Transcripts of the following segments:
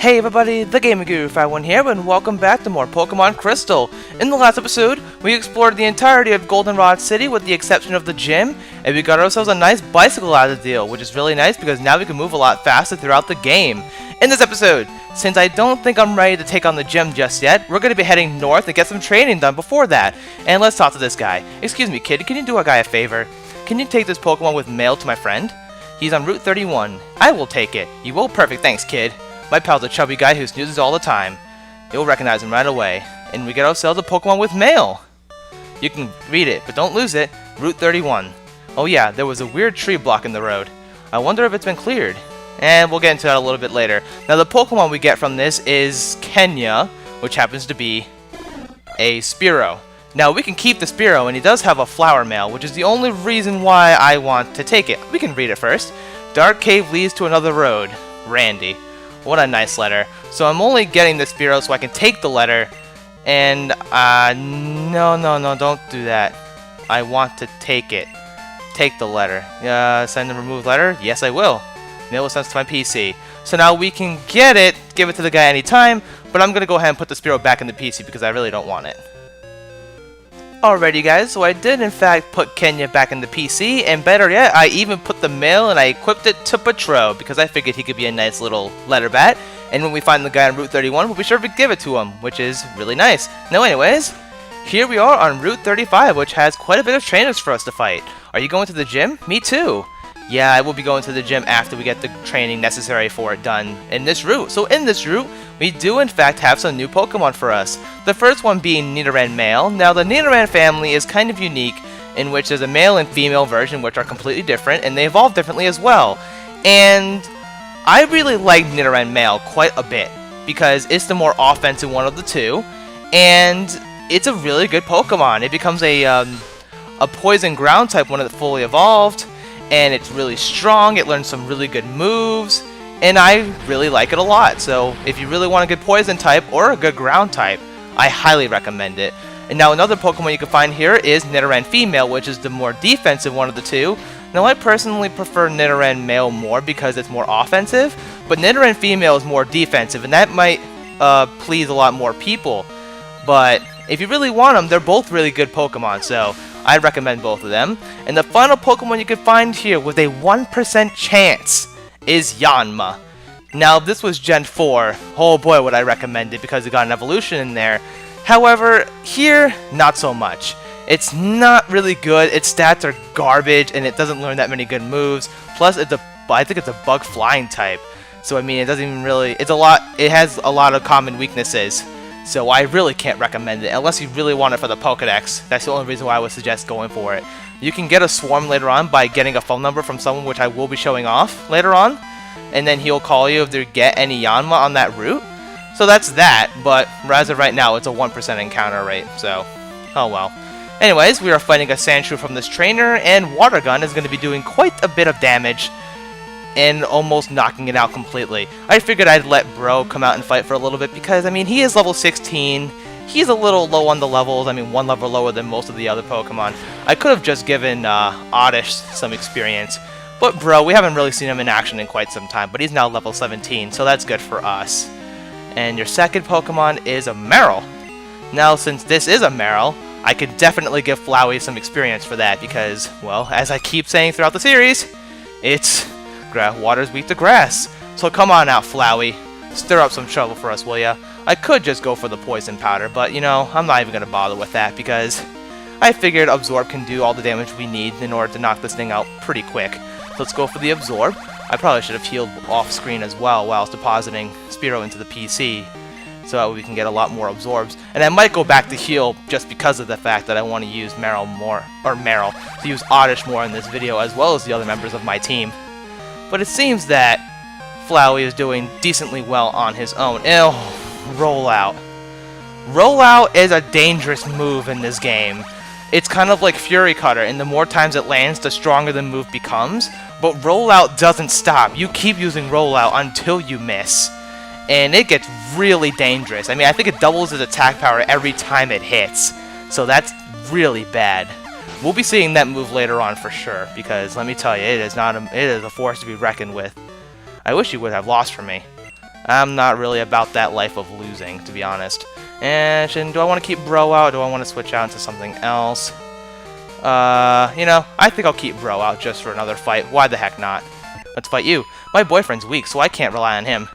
Hey everybody, the Gaming Guru 51 here, and welcome back to more Pokemon Crystal. In the last episode, we explored the entirety of Goldenrod City with the exception of the gym, and we got ourselves a nice bicycle out of the deal, which is really nice because now we can move a lot faster throughout the game. In this episode, since I don't think I'm ready to take on the gym just yet, we're going to be heading north and get some training done before that. And let's talk to this guy. Excuse me kid, can you do a guy a favor? Can you take this Pokemon with mail to my friend? He's on Route 31. I will take it. You will? Perfect, thanks kid. My pal's a chubby guy who snoozes all the time. You'll recognize him right away. And we get ourselves a Pokemon with mail. You can read it, but don't lose it. Route 31. Oh yeah, there was a weird tree blocking the road. I wonder if it's been cleared. And we'll get into that a little bit later. Now the Pokemon we get from this is Kenya, which happens to be a Spearow. Now we can keep the Spearow, and he does have a flower mail, which is the only reason why I want to take it. We can read it first. Dark cave leads to another road. Randy. What a nice letter. So I'm only getting the Spearow so I can take the letter. And, no, don't do that. I want to take it. Take the letter. Send and remove letter? Yes, I will. Mail was sent to my PC. So now we can get it, give it to the guy anytime, but I'm going to go ahead and put the Spearow back in the PC because I really don't want it. Alrighty guys, so I did in fact put Kenya back in the PC, and better yet, I even put the mail and I equipped it to Patro because I figured he could be a nice little letter bat, and when we find the guy on Route 31, we'll be sure to give it to him, which is really nice. Now anyways, here we are on Route 35, which has quite a bit of trainers for us to fight. Are you going to the gym? Me too. Yeah, I will be going to the gym after we get the training necessary for it done in this route. So in this route, we do in fact have some new Pokemon for us. The first one being Nidoran Male. Now the Nidoran family is kind of unique in which there's a male and female version which are completely different and they evolve differently as well. And I really like Nidoran Male quite a bit because it's the more offensive one of the two and it's a really good Pokemon. It becomes a poison ground type when it's fully evolved. And it's really strong, it learns some really good moves, and I really like it a lot. So if you really want a good poison type or a good ground type, I highly recommend it. And now another Pokemon you can find here is Nidoran Female, which is the more defensive one of the two. Now I personally prefer Nidoran Male more because it's more offensive, but Nidoran Female is more defensive, and that might please a lot more people. But if you really want them, they're both really good Pokemon, so I recommend both of them. And the final Pokemon you can find here with a 1% chance is Yanma. Now, if this was Gen 4, oh boy would I recommend it because it got an evolution in there. However, here, not so much. It's not really good, its stats are garbage, and it doesn't learn that many good moves. Plus, I think it's a bug flying type. So, I mean, it doesn't even really, it has a lot of common weaknesses. So I really can't recommend it, unless you really want it for the Pokedex. That's the only reason why I would suggest going for it. You can get a Swarm later on by getting a phone number from someone, which I will be showing off later on. And then he'll call you if they get any Yanma on that route. So that's that, but as of right now, it's a 1% encounter rate, so oh well. Anyways, we are fighting a Sandshrew from this trainer, and Water Gun is going to be doing quite a bit of damage and almost knocking it out completely. I figured I'd let Bro come out and fight for a little bit because, I mean, he is level 16. He's a little low on the levels. I mean, one level lower than most of the other Pokemon. I could have just given Oddish some experience. But Bro, we haven't really seen him in action in quite some time, but he's now level 17, so that's good for us. And your second Pokemon is a Marill. Now, since this is a Marill, I could definitely give Flowey some experience for that because, well, as I keep saying throughout the series, it's water's weak to grass. So come on out, Flowey. Stir up some trouble for us, will ya? I could just go for the poison powder, but you know, I'm not even going to bother with that because I figured Absorb can do all the damage we need in order to knock this thing out pretty quick. So let's go for the Absorb. I probably should have healed off screen as well while I was depositing Spearow into the PC so that we can get a lot more Absorbs. And I might go back to heal just because of the fact that I want to use Marill to use Oddish more in this video as well as the other members of my team. But it seems that Flowey is doing decently well on his own. Ew, Rollout. Rollout is a dangerous move in this game. It's kind of like Fury Cutter, and the more times it lands, the stronger the move becomes. But Rollout doesn't stop. You keep using Rollout until you miss. And it gets really dangerous. I mean, I think it doubles its attack power every time it hits. So that's really bad. We'll be seeing that move later on for sure, because let me tell you, it is a force to be reckoned with. I wish you would have lost for me. I'm not really about that life of losing, to be honest. And do I want to keep Bro out, or do I want to switch out into something else? You know, I think I'll keep Bro out just for another fight. Why the heck not? Let's fight you. My boyfriend's weak, so I can't rely on him.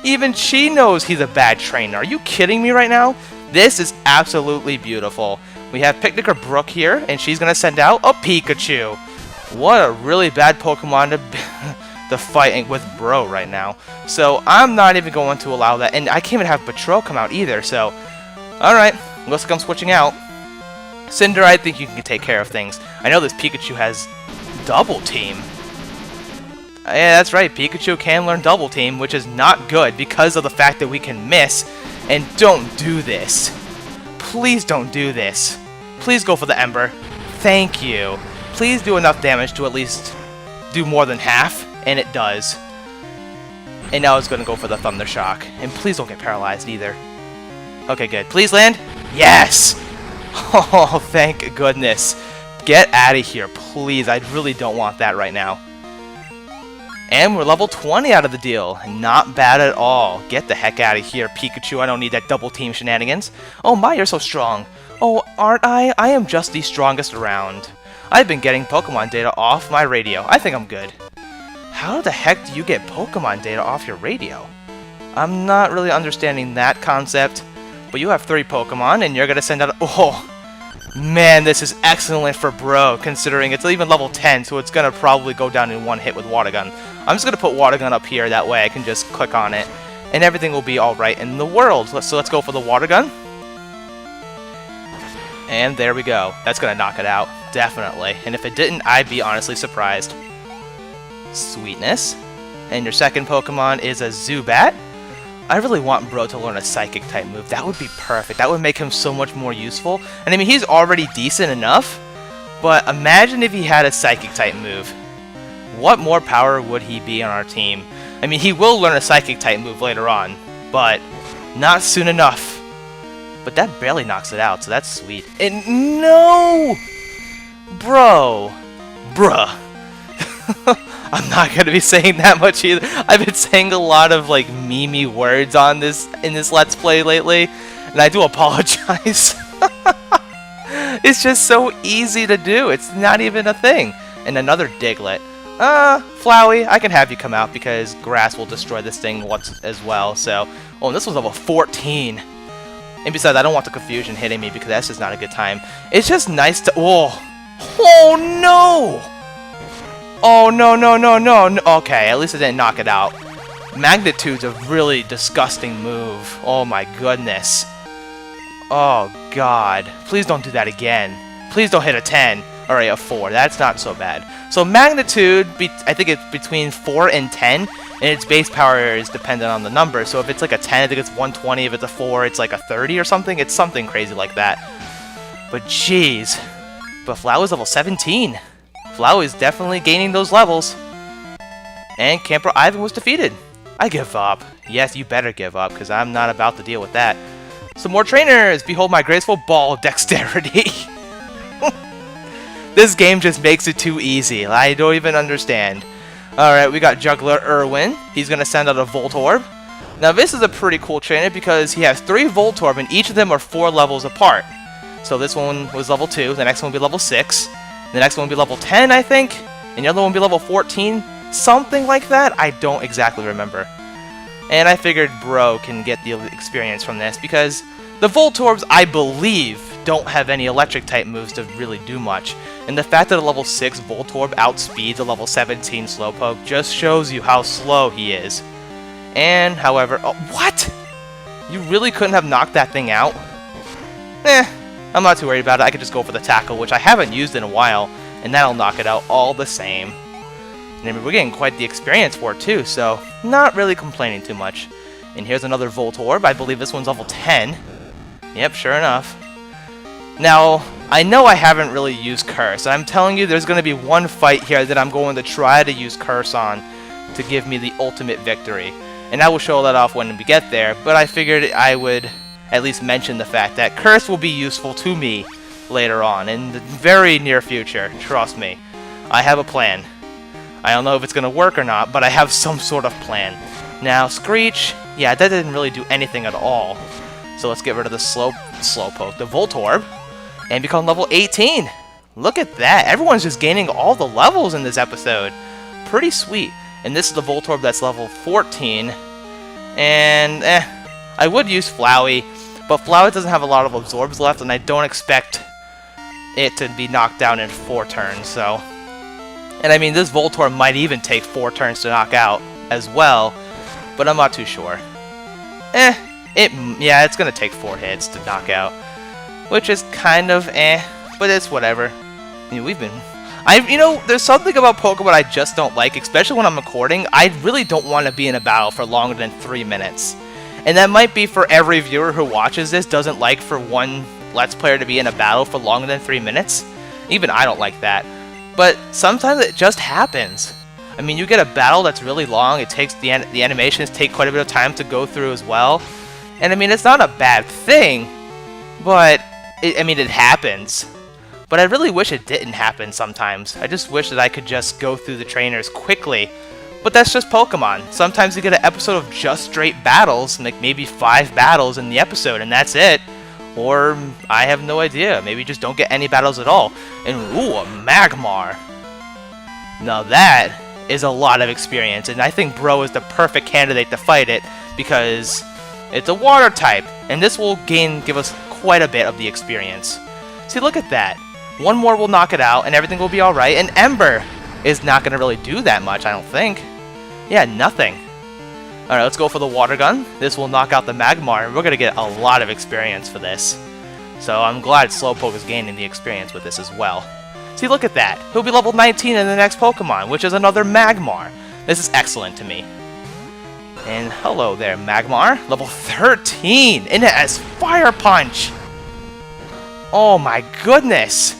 Even she knows he's a bad trainer. Are you kidding me right now? This is absolutely beautiful. We have Picnicker Brooke here, and she's going to send out a Pikachu. What a really bad Pokemon to fight with Bro right now. So I'm not even going to allow that. And I can't even have Patro come out either, so... Alright, looks like I'm switching out. Cinder, I think you can take care of things. I know this Pikachu has Double Team. Yeah, that's right, Pikachu can learn Double Team, which is not good because of the fact that we can miss. And don't do this. Please don't do this. Please go for the Ember. Thank you. Please do enough damage to at least do more than half, and it does. And now it's going to go for the Thunder Shock. And please don't get paralyzed either. Okay, good. Please land. Yes! Oh, thank goodness. Get out of here, please. I really don't want that right now. And we're level 20 out of the deal. Not bad at all. Get the heck out of here, Pikachu. I don't need that double team shenanigans. Oh my, you're so strong. Oh, aren't I? I am just the strongest around. I've been getting Pokemon data off my radio. I think I'm good. How the heck do you get Pokemon data off your radio? I'm not really understanding that concept. But you have 3 Pokemon, and you're going to send out... Oh, man, this is excellent for Bro, considering it's even level 10, so it's going to probably go down in one hit with Water Gun. I'm just going to put Water Gun up here, that way I can just click on it, and everything will be alright in the world. So let's go for the Water Gun. And there we go. That's going to knock it out, definitely. And if it didn't, I'd be honestly surprised. Sweetness. And your second Pokemon is a Zubat. I really want Bro to learn a Psychic-type move. That would be perfect. That would make him so much more useful. And I mean, he's already decent enough, but imagine if he had a Psychic-type move. What more power would he be on our team? I mean, he will learn a Psychic-type move later on, but not soon enough. But that barely knocks it out, so that's sweet. And no! Bro. Bruh. I'm not gonna be saying that much either. I've been saying a lot of like meme-y words in this Let's Play lately, and I do apologize. It's just so easy to do. It's not even a thing. And another Diglett. Flowey, I can have you come out because grass will destroy this thing once as well. So, oh, and this was level 14. And besides, I don't want the confusion hitting me because that's just not a good time. It's just nice to. Oh no! Oh, no. Okay, at least it didn't knock it out. Magnitude's a really disgusting move. Oh my goodness. Oh god. Please don't do that again. Please don't hit a 10. Alright, a 4. That's not so bad. So Magnitude, I think it's between 4 and 10, and its base power is dependent on the number. So if it's like a 10, I think it's 120. If it's a 4, it's like a 30 or something. It's something crazy like that. But jeez. But Flowey's level 17. Flowey is definitely gaining those levels. And Camper Ivan was defeated. I give up. Yes, you better give up, because I'm not about to deal with that. Some more trainers! Behold my graceful ball of dexterity. This game just makes it too easy. I don't even understand. Alright, we got Juggler Irwin. He's going to send out a Voltorb. Now this is a pretty cool trainer because he has 3 Voltorb, and each of them are 4 levels apart. So this one was level 2, the next one will be level 6. The next one will be level 10, I think, and the other one will be level 14, something like that. I don't exactly remember. And I figured Bro can get the experience from this because the Voltorbs, I believe, don't have any electric-type moves to really do much. And the fact that a level 6 Voltorb outspeeds a level 17 Slowpoke just shows you how slow he is. And, however, oh, what? You really couldn't have knocked that thing out? I'm not too worried about it. I could just go for the Tackle, which I haven't used in a while, and that'll knock it out all the same. And I mean, we're getting quite the experience for it too, so not really complaining too much. And here's another Voltorb. I believe this one's level 10. Yep, sure enough. Now, I know I haven't really used Curse, and I'm telling you there's going to be one fight here that I'm going to try to use Curse on to give me the ultimate victory. And I will show that off when we get there, but I figured I would at least mention the fact that Curse will be useful to me later on, in the very near future. Trust me. I have a plan. I don't know if it's going to work or not, but I have some sort of plan. Now, Screech, yeah, that didn't really do anything at all. So let's get rid of the Slowpoke, the Voltorb, and become level 18. Look at that. Everyone's just gaining all the levels in this episode. Pretty sweet. And this is the Voltorb that's level 14. And, I would use Flowey, but Flowey doesn't have a lot of absorbs left, and I don't expect it to be knocked down in 4 turns, so... And I mean, this Voltorb might even take 4 turns to knock out as well, but I'm not too sure. Yeah, it's gonna take 4 hits to knock out, which is kind of but it's whatever. I mean, you know, there's something about Pokemon I just don't like, especially when I'm recording. I really don't want to be in a battle for longer than 3 minutes. And that might be for every viewer who watches this doesn't like for one Let's Player to be in a battle for longer than 3 minutes. Even I don't like that. But sometimes it just happens. I mean, you get a battle that's really long, it takes the animations take quite a bit of time to go through as well. And I mean, it's not a bad thing, but I mean, it happens. But I really wish it didn't happen sometimes. I just wish that I could just go through the trainers quickly. But that's just Pokemon. Sometimes you get an episode of just straight battles, like maybe 5 battles in the episode, and that's it. Or, I have no idea, maybe just don't get any battles at all. And ooh, a Magmar. Now that is a lot of experience, and I think Bro is the perfect candidate to fight it, because it's a water type, and this will give us quite a bit of the experience. See, look at that. One more will knock it out, and everything will be alright, and Ember is not going to really do that much, I don't think. Yeah, nothing. Alright, let's go for the Water Gun. This will knock out the Magmar, and we're going to get a lot of experience for this. So I'm glad Slowpoke is gaining the experience with this as well. See, look at that. He'll be level 19 in the next Pokemon, which is another Magmar. This is excellent to me. And hello there, Magmar. Level 13! And it has Fire Punch! Oh my goodness!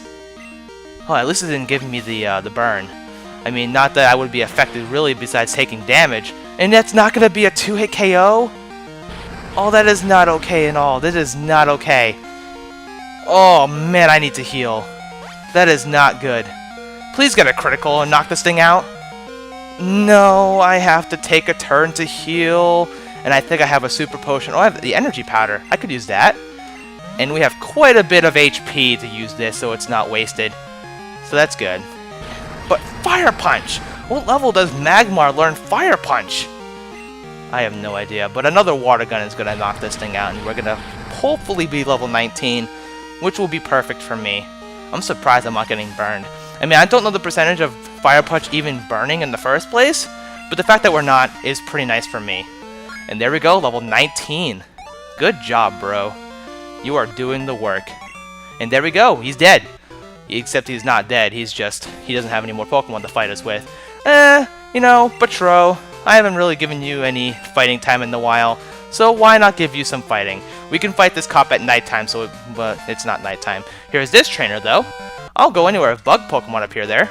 Oh, at least it didn't give me the burn. I mean, not that I would be affected really besides taking damage. And that's not going to be a 2-hit KO? Oh, that is not okay at all. That is not okay. Oh man, I need to heal. That is not good. Please get a critical and knock this thing out. No, I have to take a turn to heal. And I think I have a super potion. Oh, I have the energy powder. I could use that. And we have quite a bit of HP to use this, so it's not wasted. So that's good. But Fire Punch! What level does Magmar learn Fire Punch? I have no idea. But another Water Gun is going to knock this thing out, and we're going to hopefully be level 19, which will be perfect for me. I'm surprised I'm not getting burned. I mean, I don't know the percentage of Fire Punch even burning in the first place, but the fact that we're not is pretty nice for me. And there we go, level 19. Good job, bro. You are doing the work. And there we go, he's dead. Except he's not dead, he doesn't have any more Pokemon to fight us with. You know, Batro, I haven't really given you any fighting time in a while, so why not give you some fighting? We can fight this cop at nighttime, but it's not nighttime. Here's this trainer, though. I'll go anywhere if bug Pokemon appear there.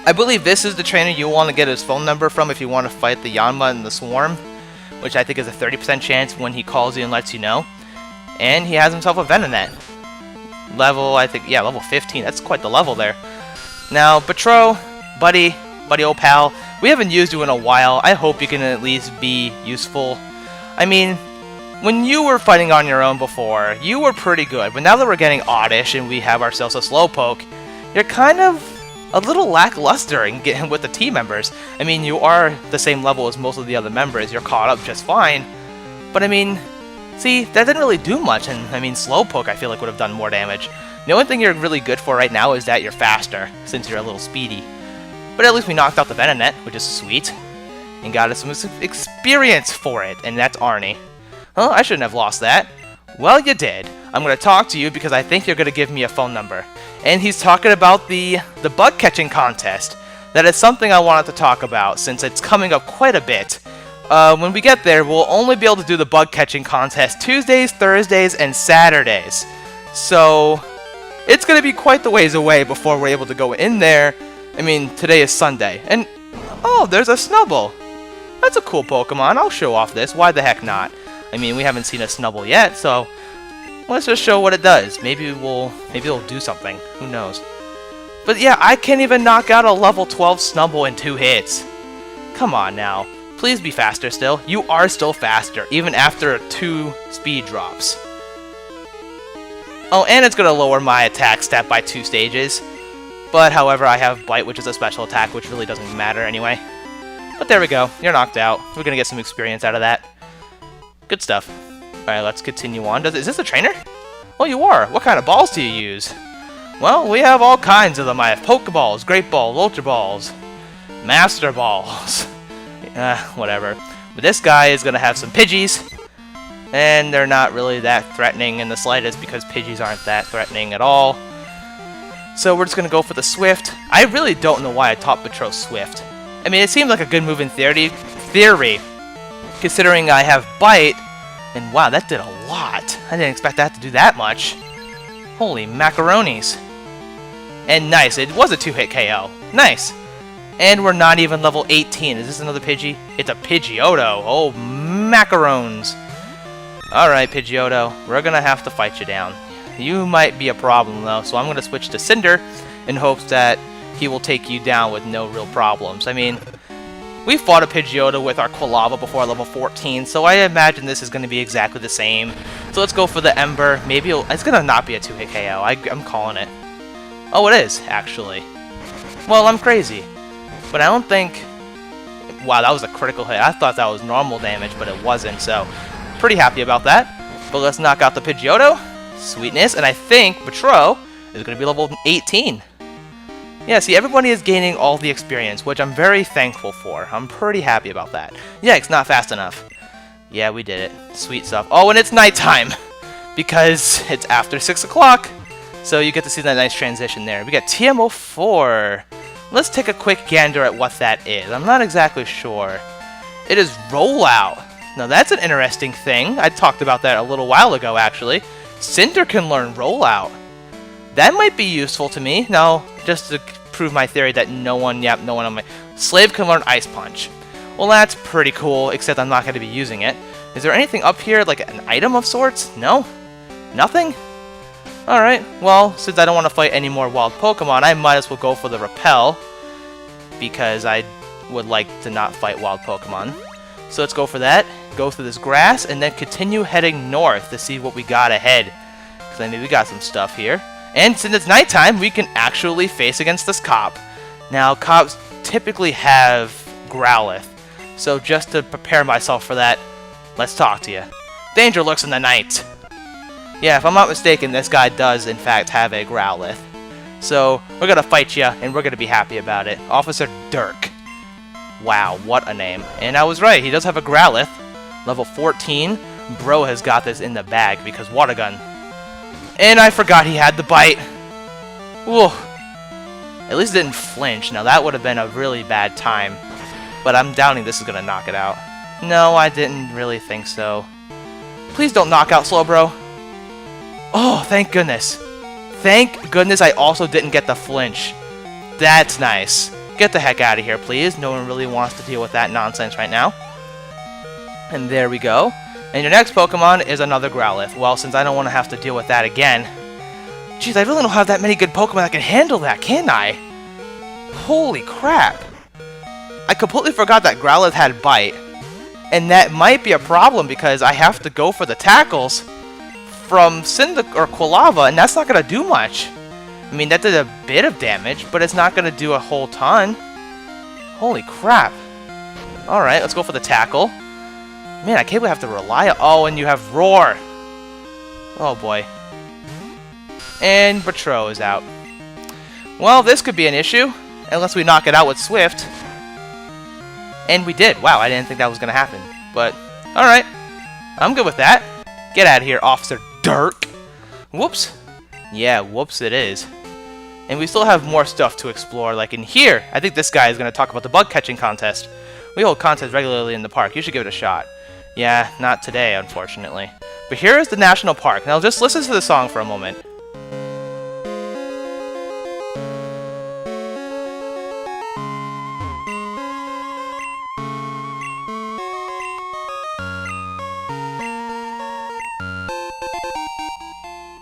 I believe this is the trainer you want to get his phone number from if you want to fight the Yanma and the Swarm, which I think is a 30% chance when he calls you and lets you know. And he has himself a Venonat. Level, I think, yeah, level 15. That's quite the level there. Now, Batro, buddy old pal, we haven't used you in a while. I hope you can at least be useful. I mean, when you were fighting on your own before, you were pretty good. But now that we're getting Oddish and we have ourselves a Slowpoke, you're kind of a little lackluster in getting with the team members. I mean, you are the same level as most of the other members. You're caught up just fine. But I mean, see, that didn't really do much. And I mean, Slowpoke I feel like would have done more damage. The only thing you're really good for right now is that you're faster, since you're a little speedy. But at least we knocked out the Venonat, which is sweet. And got us some experience for it, and that's Arnie. Huh, I shouldn't have lost that. Well, you did. I'm going to talk to you because I think you're going to give me a phone number. And he's talking about the bug catching contest. That is something I wanted to talk about since it's coming up quite a bit. When we get there, we'll only be able to do the bug catching contest Tuesdays, Thursdays, and Saturdays. So it's going to be quite the ways away before we're able to go in there. I mean, today is Sunday. And oh, there's a Snubbull. That's a cool Pokemon. I'll show off this. Why the heck not? I mean, we haven't seen a Snubbull yet, so let's just show what it does. Maybe it'll do something. Who knows? But yeah, I can't even knock out a level 12 Snubbull in 2 hits. Come on now. Please be faster still. You are still faster, even after 2 speed drops. Oh, and it's going to lower my attack stat by 2 stages. But, however, I have Bite, which is a special attack, which really doesn't matter anyway. But there we go. You're knocked out. We're going to get some experience out of that. Good stuff. Alright, let's continue on. Is this a trainer? Oh, you are. What kind of balls do you use? Well, we have all kinds of them. I have Pokeballs, Great Balls, Ultra Balls, Master Balls. Whatever. But this guy is going to have some Pidgeys. And they're not really that threatening in the slightest because Pidgeys aren't that threatening at all. So we're just going to go for the Swift. I really don't know why I taught Petro Swift. I mean, it seems like a good move in theory, considering I have Bite. And wow, that did a lot. I didn't expect that to do that much. Holy macaronis. And nice, it was a 2-hit KO. Nice. And we're not even level 18. Is this another Pidgey? It's a Pidgeotto. Oh, macarons. Alright, Pidgeotto, we're gonna have to fight you down. You might be a problem, though, so I'm going to switch to Cinder in hopes that he will take you down with no real problems. I mean, we fought a Pidgeotto with our Quilava before level 14, so I imagine this is going to be exactly the same. So let's go for the Ember. Maybe it's going to not be a 2-hit KO. I'm calling it. Oh, it is, actually. Well, I'm crazy. But I don't think... Wow, that was a critical hit. I thought that was normal damage, but it wasn't, so pretty happy about that. But let's knock out the Pidgeotto. Sweetness, and I think Petro is going to be level 18. Yeah, see, everybody is gaining all the experience, which I'm very thankful for. I'm pretty happy about that. Yikes, not fast enough. Yeah, we did it. Sweet stuff. Oh, and it's nighttime, because it's after 6 o'clock, so you get to see that nice transition there. We got TM04. Let's take a quick gander at what that is. I'm not exactly sure. It is Rollout. Now, that's an interesting thing. I talked about that a little while ago, actually. Cinder can learn Rollout. That might be useful to me. Now, just to prove my theory that no one on my... Slave can learn Ice Punch. Well, that's pretty cool, except I'm not going to be using it. Is there anything up here, like an item of sorts? No? Nothing? Alright, well, since I don't want to fight any more wild Pokemon, I might as well go for the Repel. Because I would like to not fight wild Pokemon. So let's go for that. Go through this grass, and then continue heading north to see what we got ahead. Because I mean, we got some stuff here. And since it's nighttime, we can actually face against this cop. Now, cops typically have Growlithe. So just to prepare myself for that, let's talk to you. Danger lurks in the night. Yeah, if I'm not mistaken, this guy does, in fact, have a Growlithe. So, we're gonna fight you, and we're gonna be happy about it. Officer Dirk. Wow, what a name. And I was right, he does have a Growlithe. Level 14. Bro has got this in the bag because Water Gun. And I forgot he had the Bite. Whoa. At least it didn't flinch. Now that would have been a really bad time. But I'm doubting this is going to knock it out. No, I didn't really think so. Please don't knock out Slowbro. Oh, thank goodness. Thank goodness I also didn't get the flinch. That's nice. Get the heck out of here, please. No one really wants to deal with that nonsense right now. And there we go. And your next Pokemon is another Growlithe. Well, since I don't want to have to deal with that again. Jeez, I really don't have that many good Pokemon that can handle that, can I? Holy crap. I completely forgot that Growlithe had Bite. And that might be a problem because I have to go for the tackles from Quilava, and that's not going to do much. I mean, that did a bit of damage, but it's not going to do a whole ton. Holy crap. Alright, let's go for the tackle. Man, I can't believe I have to rely on... Oh, and you have Roar. Oh, boy. And Petro is out. Well, this could be an issue, unless we knock it out with Swift. And we did. Wow, I didn't think that was going to happen. But, alright. I'm good with that. Get out of here, Officer Dirk. Whoops. Yeah, whoops it is. And we still have more stuff to explore, like in here. I think this guy is going to talk about the bug catching contest. We hold contests regularly in the park. You should give it a shot. Yeah, not today, unfortunately. But here is the national park. Now just listen to the song for a moment.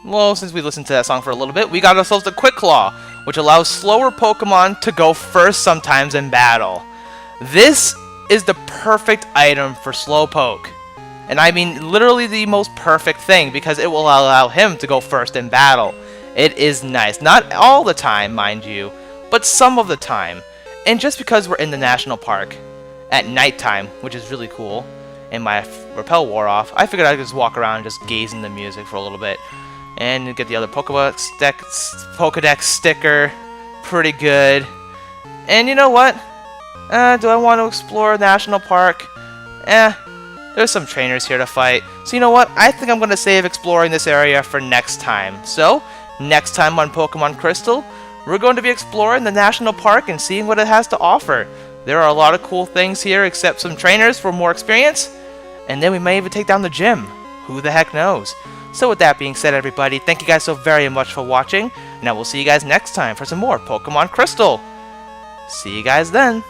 Well, since we listened to that song for a little bit, we got ourselves a Quick Claw, which allows slower Pokemon to go first sometimes in battle. This is the perfect item for Slowpoke. And I mean literally the most perfect thing, because it will allow him to go first in battle. It is nice. Not all the time, mind you, but some of the time. And just because we're in the national park at nighttime, which is really cool, and my repel wore off, I figured I'd just walk around and just gaze in the music for a little bit. And get the other Pokédex sticker. Pretty good. And you know what? Do I want to explore National Park? There's some trainers here to fight. So you know what? I think I'm going to save exploring this area for next time. So, next time on Pokemon Crystal, we're going to be exploring the National Park and seeing what it has to offer. There are a lot of cool things here, except some trainers for more experience. And then we may even take down the gym. Who the heck knows? So with that being said, everybody, thank you guys so very much for watching. And I will see you guys next time for some more Pokemon Crystal. See you guys then.